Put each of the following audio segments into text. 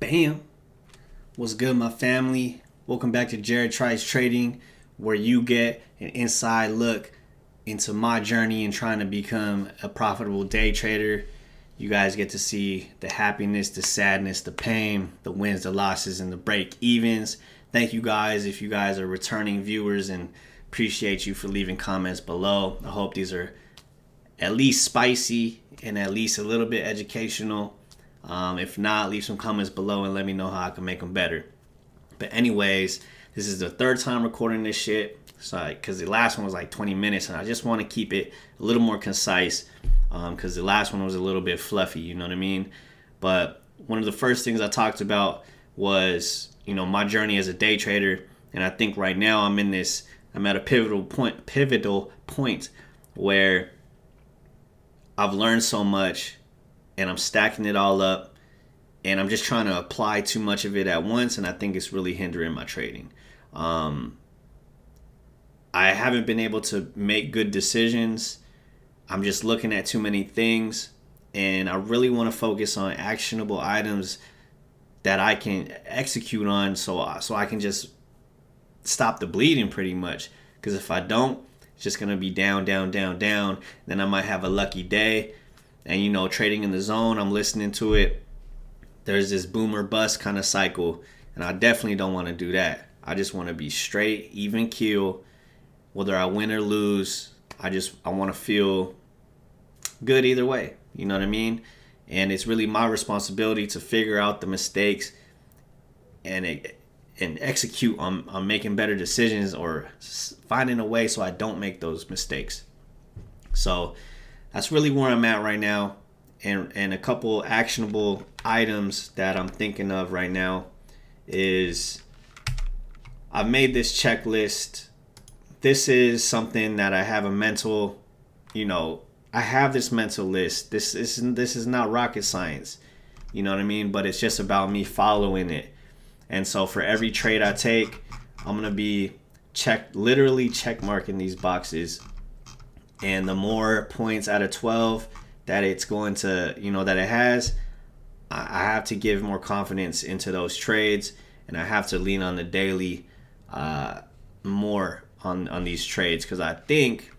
Bam. What's good, my family? Welcome back to Jared Tries Trading, where you get an inside look into my journey in trying to become a profitable day trader. You guys get to see the happiness, the sadness, the pain, the wins, the losses, and the break evens. Thank you guys if you guys are returning viewers, and appreciate you for leaving comments below. I hope these are at least spicy and at least a little bit educational. If not, leave some comments below and let me know how I can make them better. But anyways, this is the third time recording this shit. So, because the last one was like 20 minutes, and I just want to keep it a little more concise, because the last one was a little bit fluffy, you know what I mean? But one of the first things I talked about was, my journey as a day trader. And I think right now I'm at a pivotal point where I've learned so much and I'm stacking it all up, and I'm just trying to apply too much of it at once, and I think it's really hindering my trading. I haven't been able to make good decisions. I'm just looking at too many things, and I really want to focus on actionable items that I can execute on, so I can just stop the bleeding pretty much. Because if I don't, it's just going to be down. Then I might have a lucky day. And, trading in the zone, I'm listening to it. There's this boom or bust kind of cycle, and I definitely don't want to do that. I just want to be straight, even keel. Whether I win or lose, I want to feel good either way. You know what I mean? And it's really my responsibility to figure out the mistakes and execute on making better decisions, or finding a way so I don't make those mistakes. So that's really where I'm at right now. And a couple actionable items that I'm thinking of right now is I've made this checklist. This is something that I have a mental, I have this mental list. This is not rocket science, you know what I mean? But it's just about me following it. And so for every trade I take, I'm going to be literally check marking these boxes. And the more points out of 12 that it's going to, that it has, I have to give more confidence into those trades, and I have to lean on the daily more on these trades, because I think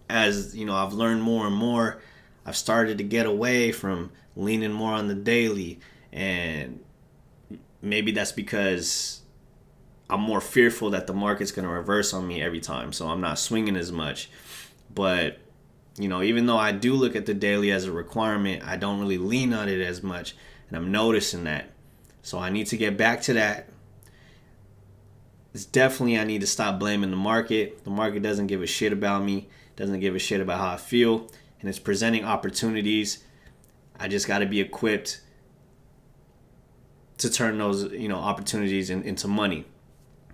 as, I've learned more and more, I've started to get away from leaning more on the daily. And maybe that's because I'm more fearful that the market's going to reverse on me every time, so I'm not swinging as much. But, even though I do look at the daily as a requirement, I don't really lean on it as much, and I'm noticing that. So I need to get back to that. I need to stop blaming the market. The market doesn't give a shit about me, doesn't give a shit about how I feel, and it's presenting opportunities. I just got to be equipped to turn those, opportunities into money.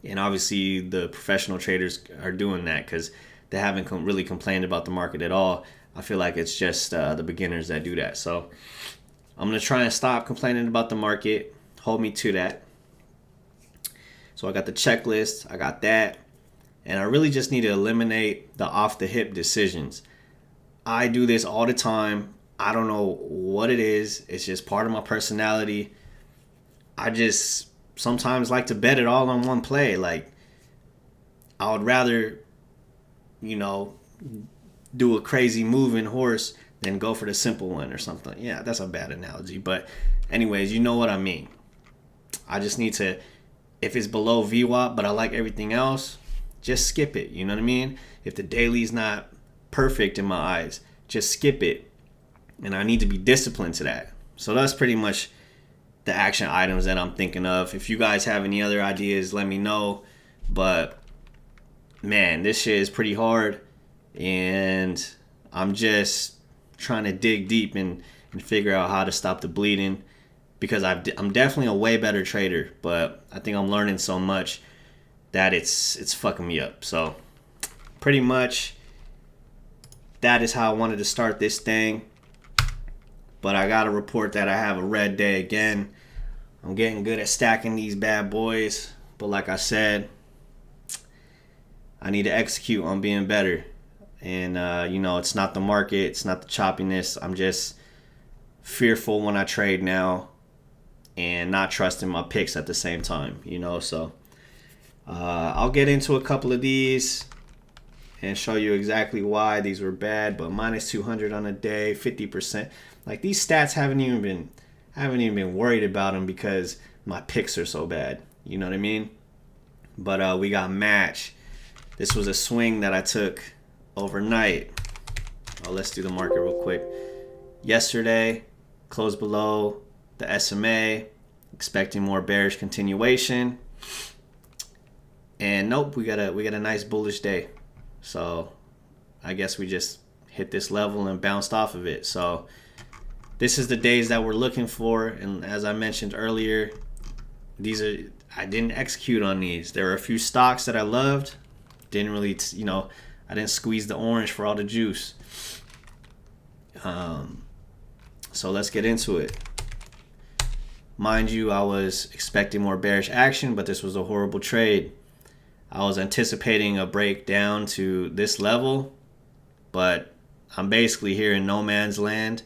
And obviously the professional traders are doing that, because they haven't really complained about the market at all. I feel like it's just the beginners that do that. So I'm going to try and stop complaining about the market. Hold me to that. So I got the checklist. I got that. And I really just need to eliminate the off-the-hip decisions. I do this all the time. I don't know what it is. It's just part of my personality. I just sometimes like to bet it all on one play. Like, I would rather, do a crazy moving horse than go for the simple one or something. Yeah, that's a bad analogy. But anyways, you know what I mean. I just need to, if it's below VWAP, but I like everything else, just skip it. You know what I mean? If the daily's not perfect in my eyes, just skip it. And I need to be disciplined to that. So that's pretty much the action items that I'm thinking of. If you guys have any other ideas, let me know. But man, this shit is pretty hard, and I'm just trying to dig deep and figure out how to stop the bleeding, because I'm definitely a way better trader, but I think I'm learning so much that it's fucking me up. So pretty much that is how I wanted to start this thing. But I got to report that I have a red day again. I'm getting good at stacking these bad boys. But like I said, I need to execute on being better. And, it's not the market. It's not the choppiness. I'm just fearful when I trade now. and not trusting my picks at the same time, you know. So I'll get into a couple of these and show you exactly why these were bad. But minus 200 on a day, 50%. Like, these stats haven't even been worried about them because my picks are so bad. You know what I mean? But we got match. This was a swing that I took overnight. Oh, let's do the market real quick. Yesterday, closed below the SMA, expecting more bearish continuation. And nope, we got a nice bullish day. So I guess we just hit this level and bounced off of it. So this is the days that we're looking for. And as I mentioned earlier, I didn't execute on these. There were a few stocks that I loved. Didn't really, I didn't squeeze the orange for all the juice. So let's get into it. Mind you, I was expecting more bearish action, but this was a horrible trade. I was anticipating a break down to this level, but I'm basically here in no man's land,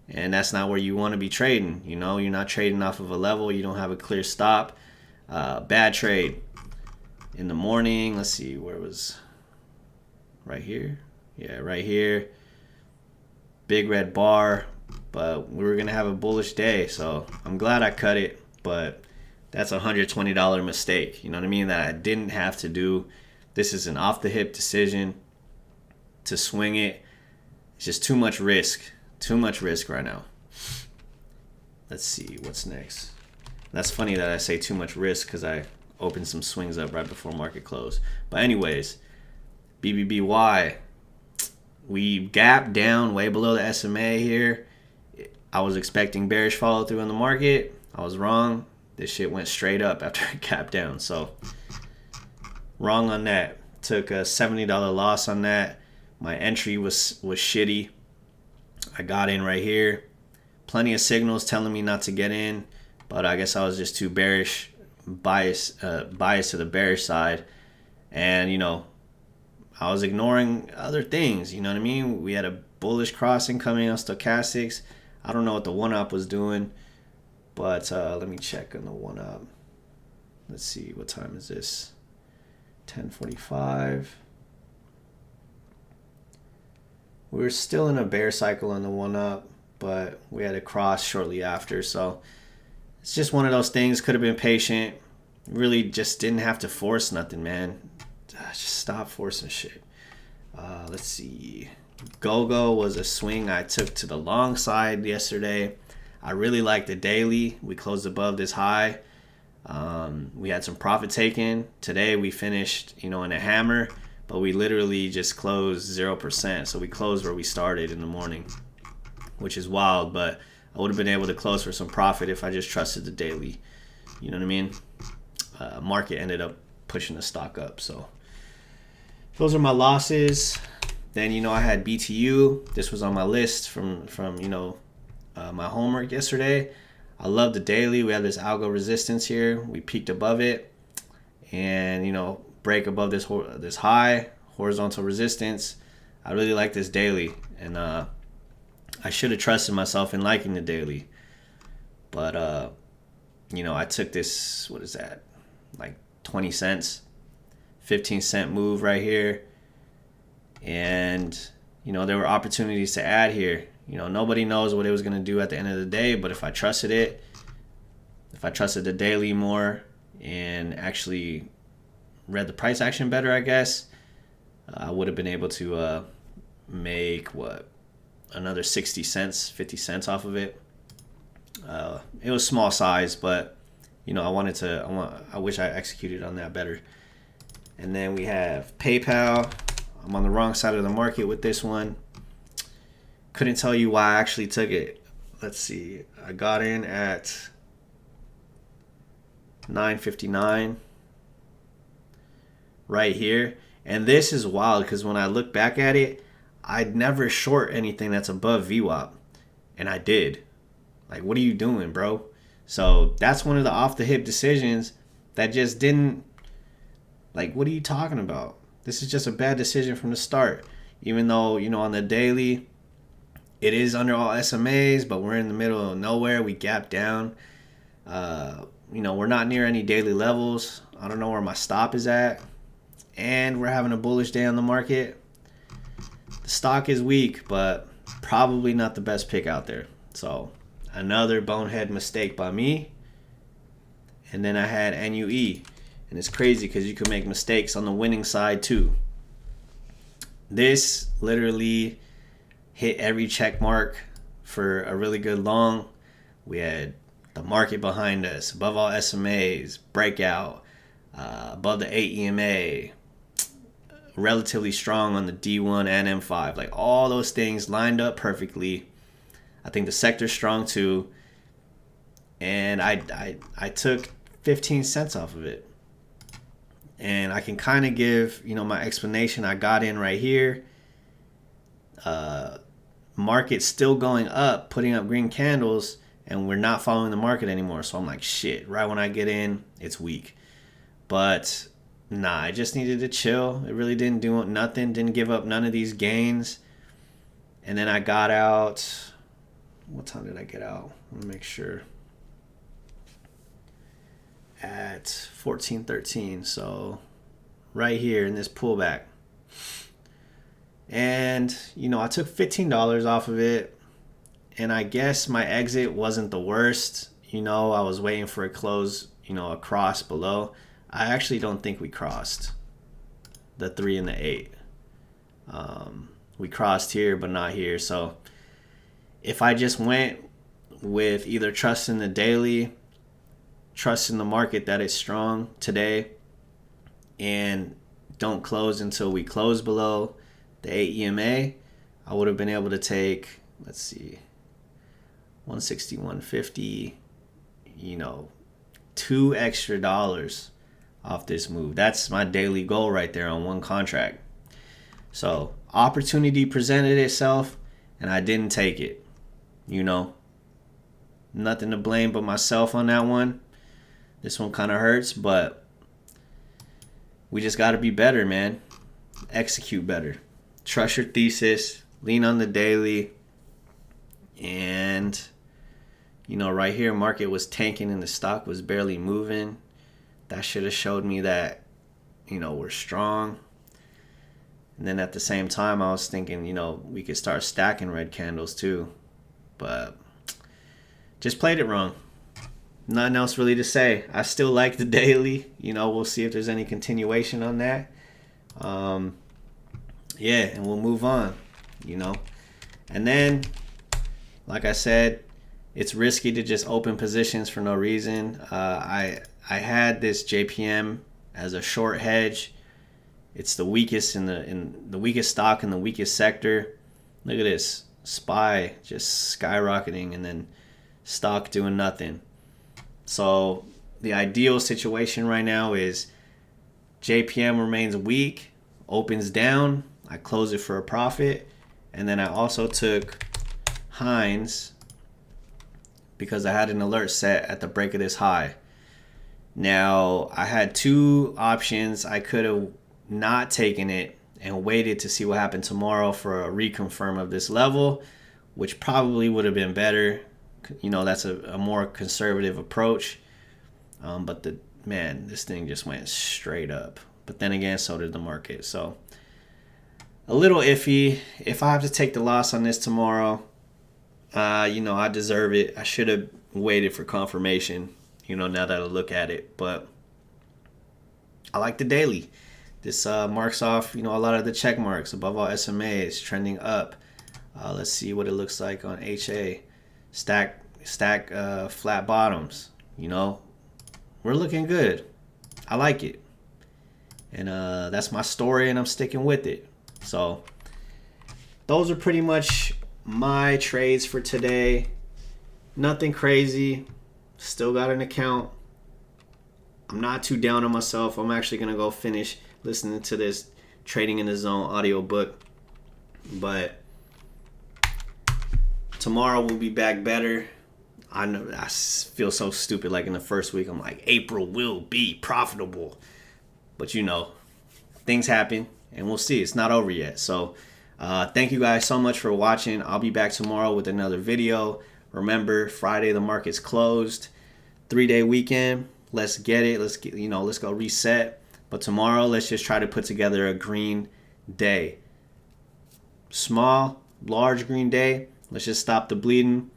and that's not where you want to be trading. You know, you're not trading off of a level. You don't have a clear stop. Bad trade. In the morning, let's see, where was, right here? Yeah, right here. Big red bar, but we were going to have a bullish day, so I'm glad I cut it, but that's a $120 mistake, you know what I mean, that I didn't have to do. This is an off-the-hip decision to swing it. It's just too much risk right now. Let's see, what's next? That's funny that I say too much risk because I opened some swings up right before market close. But anyways, BBBY. We gapped down way below the SMA here. I was expecting bearish follow through in the market. I was wrong. This shit went straight up after it gapped down. So wrong on that. Took a $70 loss on that. My entry was shitty. I got in right here. Plenty of signals telling me not to get in, but I guess I was just too bearish, biased to the bearish side. And I was ignoring other things, you know what I mean? We had a bullish crossing coming on stochastics. I don't know what the 1-up was doing, but let me check on the 1-up. Let's see, what time is this? 10:45. We were still in a bear cycle on the 1-up, but we had a cross shortly after. So it's just one of those things. Could have been patient. Really just didn't have to force nothing, man. Just stop forcing shit. Let's see. Go-Go was a swing I took to the long side yesterday. I really liked the daily. We closed above this high. We had some profit taken. Today we finished, in a hammer, but we literally just closed 0%. So we closed where we started in the morning, which is wild, but I would have been able to close for some profit if I just trusted the daily. You know what I mean? Market ended up pushing the stock up. So those are my losses. Then, I had BTU. This was on my list from my homework yesterday. I love the daily. We have this algo resistance here. We peaked above it. And, break above this high, horizontal resistance. I really like this daily. And I should have trusted myself in liking the daily. But, I took this, what is that? Like 20 cents. 15-cent move right here. And, there were opportunities to add here. Nobody knows what it was going to do at the end of the day, but if I trusted it, if I trusted the daily more and actually read the price action better, I guess, I would have been able to make, another 60 cents, 50 cents off of it. It was small size, but, I wish I executed on that better. And then we have PayPal. I'm on the wrong side of the market with this one. Couldn't tell you why I actually took it. Let's see. I got in at 9.59 right here. And this is wild because when I look back at it, I'd never short anything that's above VWAP. And I did. Like, what are you doing, bro? So that's one of the off-the-hip decisions that just didn't. Like, what are you talking about? This is just a bad decision from the start. Even though, on the daily, it is under all SMAs, but we're in the middle of nowhere. We gapped down. We're not near any daily levels. I don't know where my stop is at. And we're having a bullish day on the market. The stock is weak, but probably not the best pick out there. So another bonehead mistake by me. And then I had NUE. And it's crazy because you can make mistakes on the winning side too. This literally hit every check mark for a really good long. We had the market behind us, above all SMAs, breakout, above the 8 EMA, relatively strong on the D1 and M5. Like all those things lined up perfectly. I think the sector's strong too. And I took 15 cents off of it. And I can kind of give, my explanation. I got in right here. Market's still going up, putting up green candles, and we're not following the market anymore. So I'm like, shit, right when I get in, it's weak. But nah, I just needed to chill. It really didn't do nothing, didn't give up none of these gains. And then I got out. What time did I get out? Let me make sure. At 14:13, so right here in this pullback. And I took $15 off of it, and I guess my exit wasn't the worst. I was waiting for a close, a cross below. I actually don't think we crossed the 3 and the 8. We crossed here but not here. So if I just went with either trusting the daily, trusting the market that it's strong today, and don't close until we close below the 8 EMA, I would have been able to take, let's see, 161.50, $2 extra off this move. That's my daily goal right there on one contract. So opportunity presented itself and I didn't take it. Nothing to blame but myself on that one. This one kind of hurts, but we just got to be better, man. Execute better. Trust your thesis. Lean on the daily. And, right here, market was tanking and the stock was barely moving. That should have showed me that, we're strong. And then at the same time, I was thinking, we could start stacking red candles too. But just played it wrong. Nothing else really to say. I still like the daily. We'll see if there's any continuation on that. And we'll move on. And then, like I said, it's risky to just open positions for no reason. I had this JPM as a short hedge. It's the weakest in the weakest stock in the weakest sector. Look at this. SPY just skyrocketing and then stock doing nothing. So the ideal situation right now is JPM remains weak, opens down, I close it for a profit, and then I also took Hines because I had an alert set at the break of this high. Now, I had two options. I could have not taken it and waited to see what happened tomorrow for a reconfirm of this level, which probably would have been better. That's a more conservative approach. But this thing just went straight up. But then again, so did the market. So a little iffy. If I have to take the loss on this tomorrow, I deserve it. I should have waited for confirmation, now that I look at it. But I like the daily. This marks off, a lot of the check marks. Above all SMAs, trending up. Let's see what it looks like on HA. Stack flat bottoms. We're looking good. I like it. And that's my story, and I'm sticking with it. So those are pretty much my trades for today. Nothing crazy. Still got an account. I'm not too down on myself. I'm actually going to go finish listening to this Trading in the Zone audiobook. But tomorrow we'll be back better. I know I feel so stupid. Like in the first week, I'm like, April will be profitable. But things happen, and we'll see. It's not over yet. So thank you guys so much for watching. I'll be back tomorrow with another video. Remember, Friday the market's closed. 3-day weekend. Let's get it. Let's get, let's go reset. But tomorrow, let's just try to put together a green day. Small, large green day. Let's just stop the bleeding.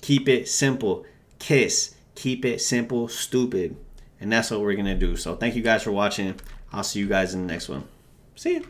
Keep it simple. KISS. Keep it simple, stupid. And that's what we're going to do. So thank you guys for watching. I'll see you guys in the next one. See you.